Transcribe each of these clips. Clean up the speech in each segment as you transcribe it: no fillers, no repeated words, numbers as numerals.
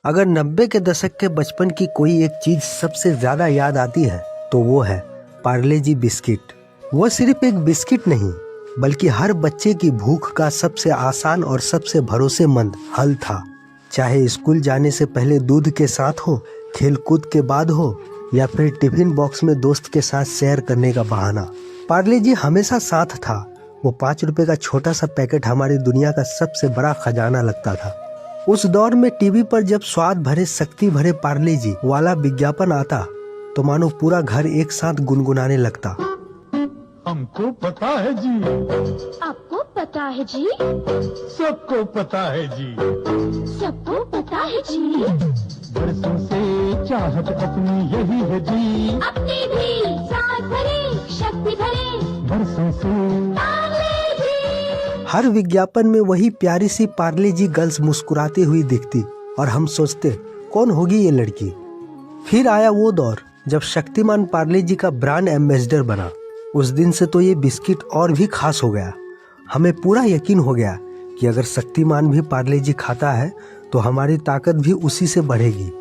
अगर 90 के दशक के बचपन की कोई एक चीज सबसे ज्यादा याद आती है तो वो है पार्ले जी बिस्किट। वो सिर्फ एक बिस्किट नहीं बल्कि हर बच्चे की भूख का सबसे आसान और सबसे भरोसेमंद हल था। चाहे स्कूल जाने से पहले दूध के साथ हो, खेल कूद के बाद हो या फिर टिफिन बॉक्स में दोस्त के साथ शेयर करने का बहाना, पार्ले जी हमेशा साथ था। वो 5 रुपए का छोटा सा पैकेट हमारी दुनिया का सबसे बड़ा खजाना लगता था। उस दौर में टीवी पर जब स्वाद भरे शक्ति भरे पार्ले जी वाला विज्ञापन आता तो मानो पूरा घर एक साथ गुनगुनाने लगता। हमको पता है जी, आपको पता है जी, सबको पता है जी, सबको पता है जी, बरसों से चाहत अपनी यही है जी, अपनी भी साथ भरे शक्ति भरे बरसों से। पार्ले जी। हर विज्ञापन में वही प्यारी सी पार्ले जी गर्ल्स मुस्कुराती हुई दिखती और हम सोचते कौन होगी ये लड़की। फिर आया वो दौर जब शक्तिमान पार्ले जी का ब्रांड एम्बेसडर बना। उस दिन से तो ये बिस्किट और भी खास हो गया। हमें पूरा यकीन हो गया कि अगर शक्तिमान भी पार्ले जी खाता है तो हमारी ताकत भी उसी से बढ़ेगी।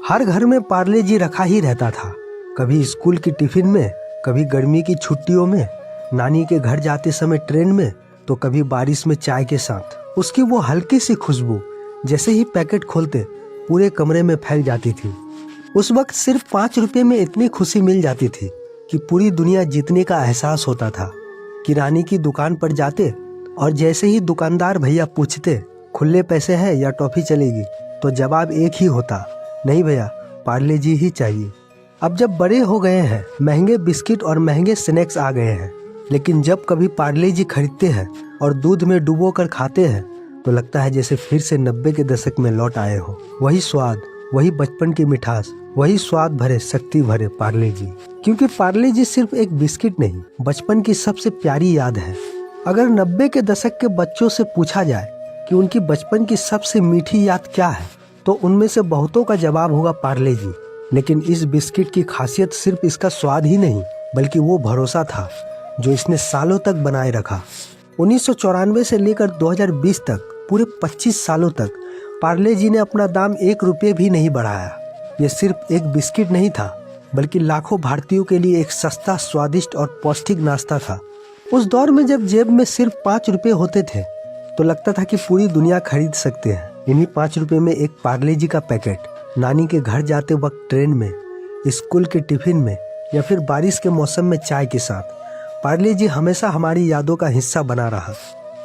हर घर में पार्ले जी रखा ही रहता था, कभी स्कूल की टिफिन में, कभी गर्मी की छुट्टियों में, नानी के घर जाते समय ट्रेन में, तो कभी बारिश में चाय के साथ। उसकी वो हल्की सी खुशबू जैसे ही पैकेट खोलते पूरे कमरे में फैल जाती थी। उस वक्त सिर्फ 5 रुपए में इतनी खुशी मिल जाती थी कि पूरी दुनिया जीतने का एहसास होता था। किराने की दुकान पर जाते और जैसे ही दुकानदार भैया पूछते खुले पैसे हैं या टॉफी चलेगी, तो जवाब एक ही होता, नहीं भैया पार्ले जी ही चाहिए। अब जब बड़े हो गए हैं, महंगे बिस्किट और महंगे स्नैक्स आ गए हैं, लेकिन जब कभी पार्ले जी खरीदते हैं और दूध में डुबो कर खाते हैं तो लगता है जैसे फिर से 90 के दशक में लौट आए हो। वही स्वाद, वही बचपन की मिठास, वही स्वाद भरे शक्ति भरे पार्ले जी। क्योंकि पार्ले जी सिर्फ एक बिस्किट नहीं, बचपन की सबसे प्यारी याद है। अगर 90 के दशक के बच्चों से पूछा जाए कि उनकी बचपन की सबसे मीठी याद क्या है तो उनमें से बहुतों का जवाब होगा पार्ले जी। लेकिन इस बिस्किट की खासियत सिर्फ इसका स्वाद ही नहीं बल्कि वो भरोसा था जो इसने सालों तक बनाए रखा। 1994 से लेकर 2020 तक पूरे 25 सालों तक पार्ले जी ने अपना दाम 1 रुपये भी नहीं बढ़ाया। ये सिर्फ एक बिस्किट नहीं था बल्कि लाखों भारतीयों के लिए एक सस्ता, स्वादिष्ट और पौष्टिक नाश्ता था। उस दौर में जब जेब में सिर्फ 5 रुपये होते थे तो लगता था कि पूरी दुनिया खरीद सकते हैं। इन्हीं 5 रुपये में एक पार्ले जी का पैकेट, नानी के घर जाते वक्त ट्रेन में, स्कूल के टिफिन में या फिर बारिश के मौसम में चाय के साथ, पार्ले जी हमेशा हमारी यादों का हिस्सा बना रहा।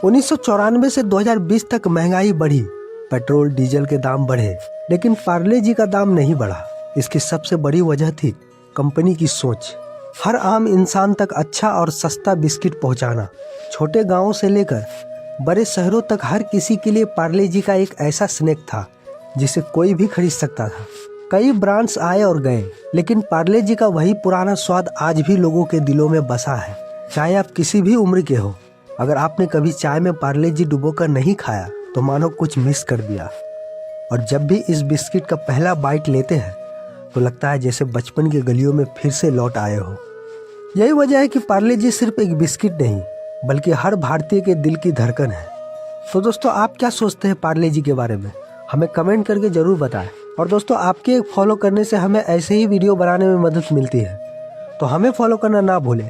1994 से 2020 तक महंगाई बढ़ी, पेट्रोल डीजल के दाम बढ़े, लेकिन पार्ले जी का दाम नहीं बढ़ा। इसकी सबसे बड़ी वजह थी कंपनी की सोच। हर आम इंसान तक अच्छा और सस्ता बिस्किट पहुंचाना। छोटे गांवों से लेकर बड़े शहरों तक हर किसी के लिए पार्ले जी का एक ऐसा स्नैक था जिसे कोई भी खरीद सकता था। कई ब्रांड्स आए और गए, लेकिन पार्ले जी का वही पुराना स्वाद आज भी लोगों के दिलों में बसा है। चाहे आप किसी भी उम्र के हो, अगर आपने कभी चाय में पार्ले जी डुबोकर नहीं खाया तो मानो कुछ मिस कर दिया। और जब भी इस बिस्किट का पहला बाइट लेते हैं तो लगता है जैसे बचपन की गलियों में फिर से लौट आए हो। यही वजह है कि पार्ले जी सिर्फ एक बिस्किट नहीं बल्कि हर भारतीय के दिल की धड़कन है। तो दोस्तों, आप क्या सोचते हैं पार्ले जी के बारे में, हमें कमेंट करके जरूर बताएं। और दोस्तों, आपके एक फॉलो करने से हमें ऐसे ही वीडियो बनाने में मदद मिलती है, तो हमें फॉलो करना ना भूलें।